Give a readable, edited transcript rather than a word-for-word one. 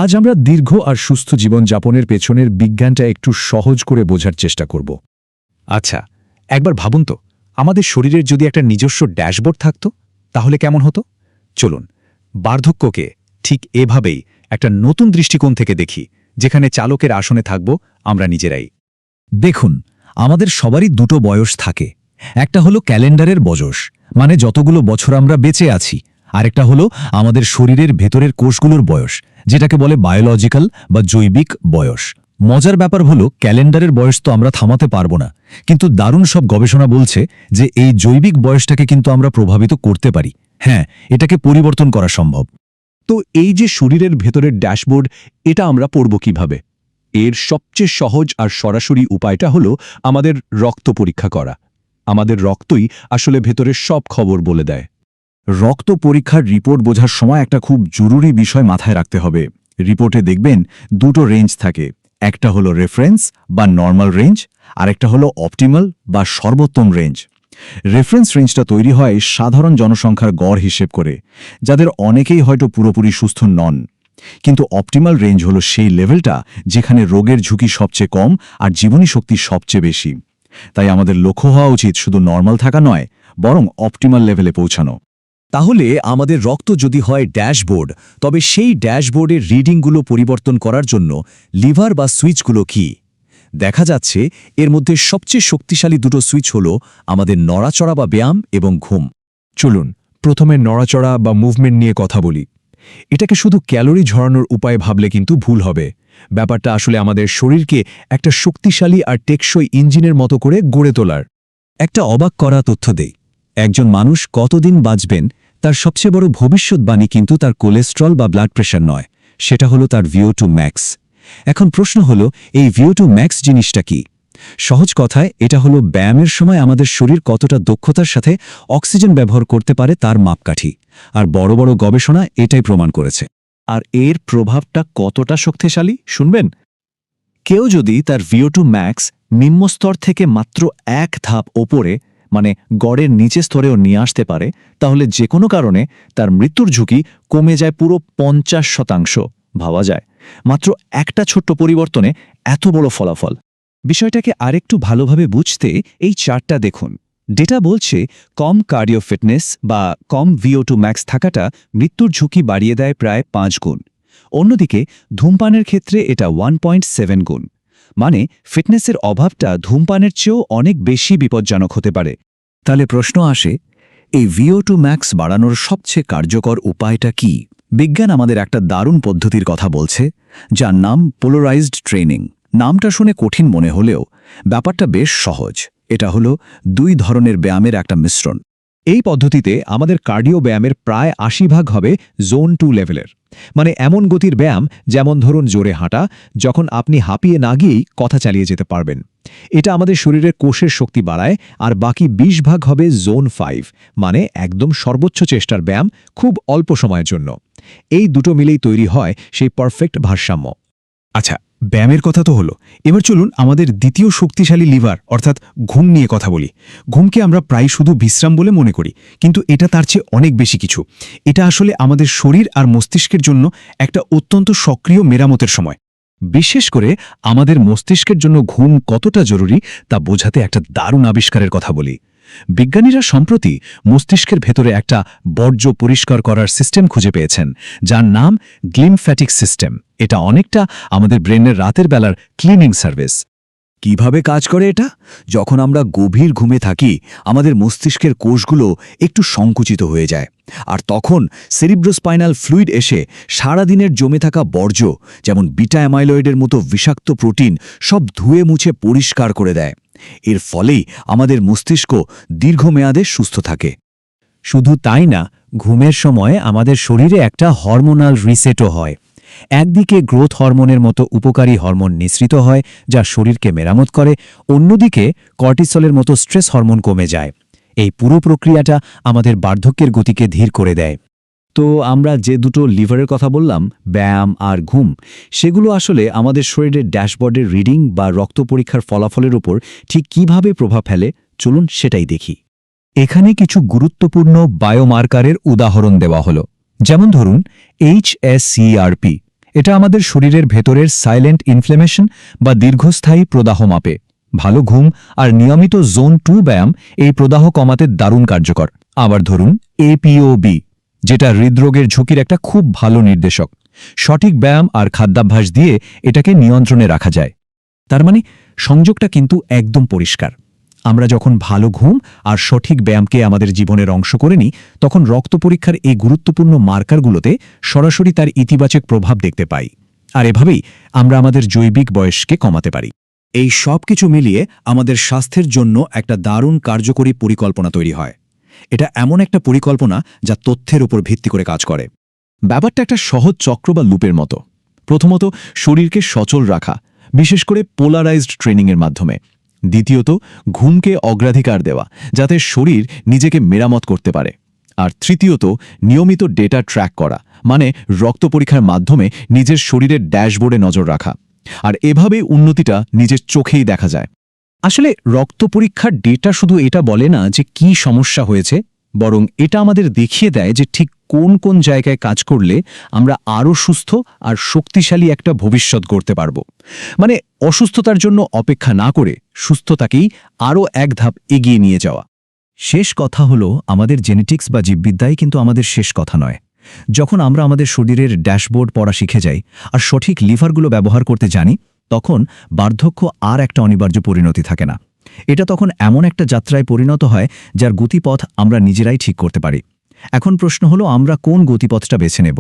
আজ আমরা দীর্ঘ আর সুস্থ জীবনযাপনের পেছনের বিজ্ঞানটা একটু সহজ করে বোঝার চেষ্টা করব। আচ্ছা, একবার ভাবুন তো, আমাদের শরীরের যদি একটা নিজস্ব ড্যাশবোর্ড থাকত, তাহলে কেমন হতো? চলুন, বার্ধক্যকে ঠিক এভাবেই একটা নতুন দৃষ্টিকোণ থেকে দেখি, যেখানে চালকের আসনে থাকব আমরা নিজেরাই। দেখুন, আমাদের সবারই দুটো বয়স থাকে। একটা হলো ক্যালেন্ডারের বয়স, মানে যতগুলো বছর আমরা বেঁচে আছি। আরেকটা হলো আমাদের শরীরের ভেতরের কোষগুলোর বয়স, যেটাকে বলে বায়োলজিক্যাল বা জৈবিক বয়স। মজার ব্যাপার হলো ক্যালেন্ডারের বয়স তো আমরা থামাতে পারবো না, কিন্তু দারুণ সব গবেষণা বলছে যে এই জৈবিক বয়সটাকে কিন্তু আমরা প্রভাবিত করতে পারি। হ্যাঁ, এটাকে পরিবর্তন করা সম্ভব। তো এই যে শরীরের ভেতরের ড্যাশবোর্ড, এটা আমরা পড়ব কিভাবে? এর সবচেয়ে সহজ আর সরাসরি উপায়টা হলো আমাদের রক্ত পরীক্ষা করা। আমাদের রক্তই আসলে ভেতরের সব খবর বলে দেয়। রক্ত পরীক্ষার রিপোর্ট বোঝার সময় একটা খুব জরুরি বিষয় মাথায় রাখতে হবে। রিপোর্টে দেখবেন দুটো রেঞ্জ থাকে। একটা হলো রেফারেন্স বা নর্মাল রেঞ্জ, আর একটা হলো অপটিমাল বা সর্বোত্তম রেঞ্জ। রেফারেন্স রেঞ্জটা তৈরি হয় সাধারণ জনসংখ্যার গড় হিসেব করে, যাদের অনেকেই হয়তো পুরোপুরি সুস্থ নন। কিন্তু অপটিমাল রেঞ্জ হলো সেই লেভেলটা যেখানে রোগের ঝুঁকি সবচেয়ে কম আর জীবনী শক্তি সবচেয়ে বেশি। তাই আমাদের লক্ষ্য হওয়া উচিত শুধু নর্মাল থাকা নয়, বরং অপটিমাল লেভেলে পৌঁছানো। তাহলে আমাদের রক্ত যদি হয় ড্যাশবোর্ড, তবে সেই ড্যাশবোর্ডের রিডিংগুলো পরিবর্তন করার জন্য লিভার বা সুইচগুলো কি? দেখা যাচ্ছে এর মধ্যে সবচেয়ে শক্তিশালী দুটো সুইচ হল আমাদের নড়াচড়া বা ব্যায়াম এবং ঘুম। চলুন প্রথমে নড়াচড়া বা মুভমেন্ট নিয়ে কথা বলি। এটাকে শুধু ক্যালোরি ঝরানোর উপায় ভাবলে কিন্তু ভুল হবে। ব্যাপারটা আসলে আমাদের শরীরকে একটা শক্তিশালী আর টেকসই ইঞ্জিনের মতো করে গড়ে তোলার। একটা অবাক করা তথ্য দেই, একজন মানুষ কতদিন বাঁচবেন তার সবচেয়ে বড় ভবিষ্যৎবাণী কিন্তু তার কোলেস্ট্রল বা ব্লাড প্রেশার নয়, সেটা হলো তার VO2 ম্যাক্স। এখন প্রশ্ন হলো, এই VO2 ম্যাক্স জিনিসটা কি? সহজ কথায় এটা হলো ব্যায়ামের সময় আমাদের শরীর কতটা দক্ষতার সাথে অক্সিজেন ব্যবহার করতে পারে তার মাপকাঠি। আর বড় বড় গবেষণা এটাই প্রমাণ করেছে। আর এর প্রভাবটা কতটা শক্তিশালী শুনবেন? কেউ যদি তার VO2 ম্যাক্স নিম্নস্তর থেকে মাত্র এক ধাপ ওপরে, মানে গড়ের নিচে স্তরেও নিয়ে আসতে পারে, তাহলে যে কোনো কারণে তার মৃত্যুর ঝুঁকি কমে যায় পুরো 50%। ভাবা যায় মাত্র একটা ছোট্ট পরিবর্তনে এত বড় ফলাফল। বিষয়টাকে আরেকটু ভালোভাবে বুঝতে এই চার্টটা দেখুন। ডেটা বলছে কম কার্ডিও ফিটনেস বা কম VO2 ম্যাক্স থাকাটা মৃত্যুর ঝুঁকি বাড়িয়ে দেয় প্রায় 5 গুণ। অন্যদিকে ধূমপানের ক্ষেত্রে এটা 1.7 গুণ। মানে ফিটনেসের অভাবটা ধূমপানের চেয়েও অনেক বেশি বিপজ্জনক হতে পারে। তাহলে প্রশ্ন আসে, এই VO2 ম্যাক্স বাড়ানোর সবচেয়ে কার্যকর উপায়টা কি? বিজ্ঞান আমাদের একটা দারুণ পদ্ধতির কথা বলছে, যার নাম পোলারাইজড ট্রেনিং। নামটা শুনে কঠিন মনে হলেও ব্যাপারটা বেশ সহজ। এটা হলো 2 ধরনের ব্যায়ামের একটা মিশ্রণ। এই পদ্ধতিতে আমাদের কার্ডিও ব্যায়ামের প্রায় 80% হবে জোন 2 লেভেলের, মানে এমন গতির ব্যায়াম যেমন ধরুন জোরে হাঁটা, যখন আপনি হাঁপিয়ে না গিয়েই কথা চালিয়ে যেতে পারবেন। এটা আমাদের শরীরের কোষের শক্তি বাড়ায়। আর বাকি 20% হবে জোন 5, মানে একদম সর্বোচ্চ চেষ্টার ব্যায়াম খুব অল্প সময়ের জন্য। এই দুটো মিলেই তৈরি হয় সেই পারফেক্ট ভারসাম্য। আচ্ছা, ব্যায়ামের কথা তো হলো, এবার চলুন আমাদের দ্বিতীয় শক্তিশালী লিভার অর্থাৎ ঘুম নিয়ে কথা বলি। ঘুমকে আমরা প্রায় শুধু বিশ্রাম বলে মনে করি, কিন্তু এটা তার চেয়ে অনেক বেশি কিছু। এটা আসলে আমাদের শরীর আর মস্তিষ্কের জন্য একটা অত্যন্ত সক্রিয় মেরামতের সময়। বিশেষ করে আমাদের মস্তিষ্কের জন্য ঘুম কতটা জরুরি তা বোঝাতে একটা দারুণ আবিষ্কারের কথা বলি। বিজ্ঞানীরা সম্প্রতি মস্তিষ্কের ভেতরে একটা বর্জ্য পরিষ্কার করার সিস্টেম খুঁজে পেয়েছেন, যার নাম গ্লিমফ্যাটিক সিস্টেম। এটা অনেকটা আমাদের ব্রেনের রাতের বেলার ক্লিনিং সার্ভিস। কিভাবে কাজ করে এটা? যখন আমরা গভীর ঘুমে থাকি, আমাদের মস্তিষ্কের কোষগুলো একটু সংকুচিত হয়ে যায়, আর তখন সেরিব্রোস্পাইনাল ফ্লুইড এসে সারাদিনের জমে থাকা বর্জ্য, যেমন বিটা অ্যামাইলয়েডের মতো বিষাক্ত প্রোটিন, সব ধুয়ে মুছে পরিষ্কার করে দেয়। এর ফলেই আমাদের মস্তিষ্ক দীর্ঘমেয়াদে সুস্থ থাকে। শুধু তাই না, ঘুমের সময় আমাদের শরীরে একটা হরমোনাল রিসেটও হয়। একদিকে গ্রোথ হরমোনের মতো উপকারী হরমোন নিঃসৃত হয়, যা শরীরকে মেরামত করে। অন্যদিকে কর্টিসলের মতো স্ট্রেস হরমোন কমে যায়। এই পুরো প্রক্রিয়াটা আমাদের বার্ধক্যের গতিকে ধীর করে দেয়। তো আমরা যে দুটো লিভারের কথা বললাম, ব্যায়াম আর ঘুম, সেগুলো আসলে আমাদের শরীরের ড্যাশবোর্ডের রিডিং বা রক্ত পরীক্ষার ফলাফলের উপর ঠিক কিভাবে প্রভাব ফেলে, চলুন সেটাই দেখি। এখানে কিছু গুরুত্বপূর্ণ বায়োমার্কারের উদাহরণ দেওয়া হলো। যেমন ধরুন HSCRP, এটা আমাদের শরীরের ভেতরের সাইলেন্ট ইনফ্লেমেশন বা দীর্ঘস্থায়ী প্রদাহ মাপে। ভালো ঘুম আর নিয়মিত জোন 2 ব্যায়াম এই প্রদাহ কমাতে দারুণ কার্যকর। আবার ধরুন এপিওবি, যেটা হৃদরোগের ঝুঁকির একটা খুব ভালো নির্দেশক। সঠিক ব্যায়াম আর খাদ্যাভ্যাস দিয়ে এটাকে নিয়ন্ত্রণে রাখা যায়। তার মানে সংযোগটা কিন্তু একদম পরিষ্কার। আমরা যখন ভালো ঘুম আর সঠিক ব্যায়ামকে আমাদের জীবনের অংশ করে নিই, তখন রক্ত পরীক্ষার এই গুরুত্বপূর্ণ মার্কারগুলোতে সরাসরি তার ইতিবাচক প্রভাব দেখতে পাই। আর এভাবেই আমরা আমাদের জৈবিক বয়সকে কমাতে পারি। এই সব কিছু মিলিয়ে আমাদের স্বাস্থ্যের জন্য একটা দারুণ কার্যকরী পরিকল্পনা তৈরি হয়। এটা এমন একটা পরিকল্পনা যা তথ্যের উপর ভিত্তি করে কাজ করে। ব্যাপারটা একটা সহজ চক্র বা লুপের মতো। প্রথমত, শরীরকে সচল রাখা, বিশেষ করে পোলারাইজড ট্রেনিংয়ের মাধ্যমে। দ্বিতীয়ত, ঘুমকে অগ্রাধিকার দেওয়া, যাতে শরীর নিজেকে মেরামত করতে পারে। আর তৃতীয়ত, নিয়মিত ডেটা ট্র্যাক করা, মানে রক্ত পরীক্ষার মাধ্যমে নিজের শরীরের ড্যাশবোর্ডে নজর রাখা। আর এভাবেই উন্নতিটা নিজের চোখেই দেখা যায়। আসলে রক্ত পরীক্ষার ডেটা শুধু এটা বলে না যে কি সমস্যা হয়েছে, বরং এটা আমাদের দেখিয়ে দেয় যে ঠিক কোন কোন জায়গায় কাজ করলে আমরা আরও সুস্থ আর শক্তিশালী একটা ভবিষ্যৎ গড়তে পারব। মানে অসুস্থতার জন্য অপেক্ষা না করে সুস্থতাকেই আরও এক ধাপ এগিয়ে নিয়ে যাওয়া। শেষ কথা হলো, আমাদের জেনেটিক্স বা জীববিদ্যাই কিন্তু আমাদের শেষ কথা নয়। যখন আমরা আমাদের শরীরের ড্যাশবোর্ড পড়া শিখে যাই আর সঠিক লিভারগুলো ব্যবহার করতে জানি, তখন বার্ধক্য আর একটা অনিবার্য পরিণতি থাকে না। এটা তখন এমন একটা যাত্রায় পরিণত হয় যার গতিপথ আমরা নিজেরাই ঠিক করতে পারি। এখন প্রশ্ন হলো, আমরা কোন গতিপথটা বেছে নেব?